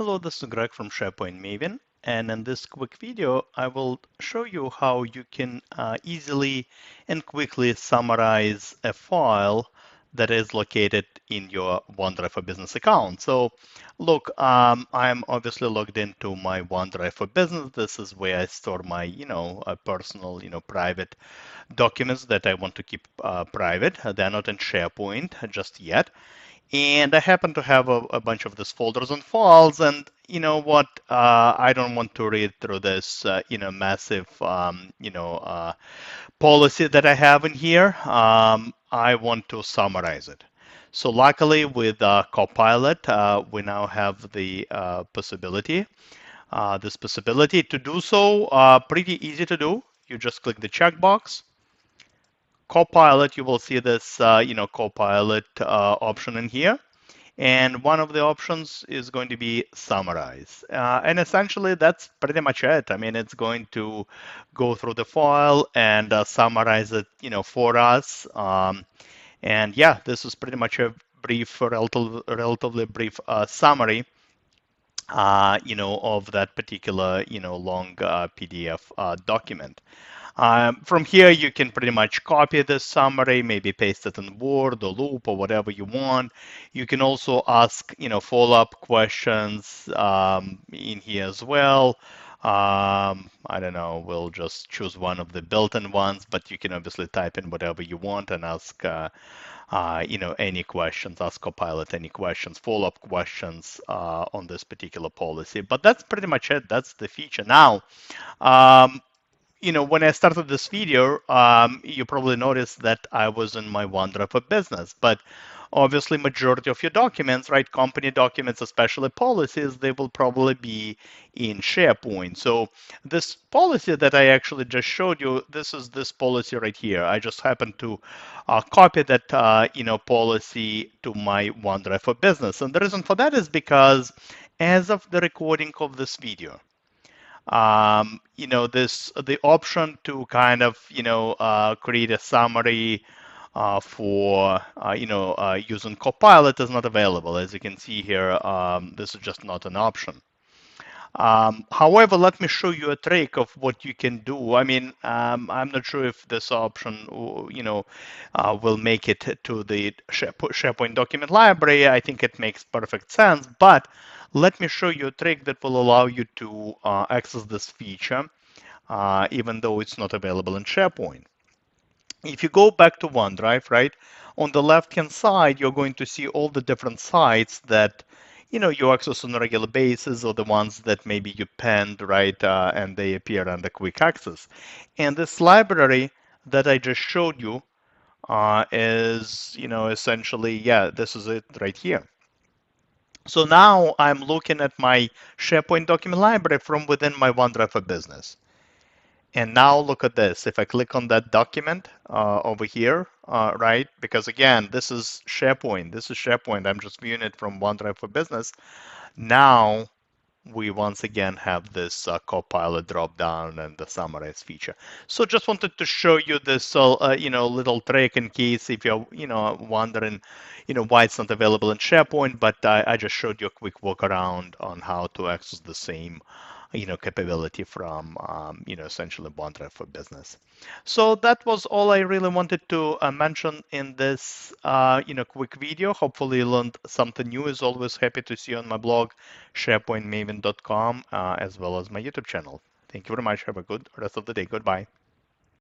hello, this is Greg from SharePoint Maven, and in this quick video, I will show you how you can easily and quickly summarize a file that is located in your OneDrive for Business account. So look, I'm obviously logged into my OneDrive for Business. This is where I store my, personal, private documents that I want to keep private. They're not in SharePoint just yet. And I happen to have a bunch of these folders and files, and you know what? I don't want to read through this, massive, policy that I have in here. I want to summarize it. So luckily, with Copilot, we now have the this possibility to do so. Pretty easy to do. You just click the checkbox. Copilot, you will see this, Copilot option in here. And one of the options is going to be summarize. And essentially, that's pretty much it. I mean, it's going to go through the file and summarize it, for us. And yeah, this is pretty much a brief, relatively brief summary, of that particular, long PDF document. From here, you can pretty much copy this summary, maybe paste it in Word or Loop or whatever you want. You can also ask, follow-up questions in here as well. I don't know, we'll just choose one of the built-in ones, but you can obviously type in whatever you want and ask, any questions, ask Copilot any questions, follow-up questions on this particular policy. But that's pretty much it. That's the feature. Now, when I started this video, you probably noticed that I was in my OneDrive for Business, but obviously majority of your documents, right, company documents, especially policies, they will probably be in SharePoint. So this policy that I actually just showed you, this is this policy right here. I just happened to copy that, policy to my OneDrive for Business. And the reason for that is because as of the recording of this video, the option to kind of create a summary for using Copilot is not available. As you can see here, this is just not an option. However, let me show you a trick of what you can do. I mean, I'm not sure if this option, will make it to the SharePoint document library. I think it makes perfect sense, but let me show you a trick that will allow you to access this feature, even though it's not available in SharePoint. If you go back to OneDrive, right, on the left-hand side, you're going to see all the different sites that you access on a regular basis, or the ones that maybe you penned, right, and they appear under quick access. And this library that I just showed you is, essentially, yeah, this is it right here. So now I'm looking at my SharePoint document library from within my OneDrive for Business. And now look at this. If I click on that document over here, right, because again, this is SharePoint. This is SharePoint. I'm just viewing it from OneDrive for Business. Now we once again have this Copilot drop-down and the summarize feature. So just wanted to show you this, little trick in case if you're, wondering, why it's not available in SharePoint. But I just showed you a quick walk around on how to access the same capability from, essentially OneDrive for Business. So that was all I really wanted to mention in this, quick video. Hopefully you learned something new. As always, happy to see you on my blog, sharepointmaven.com, as well as my YouTube channel. Thank you very much. Have a good rest of the day. Goodbye.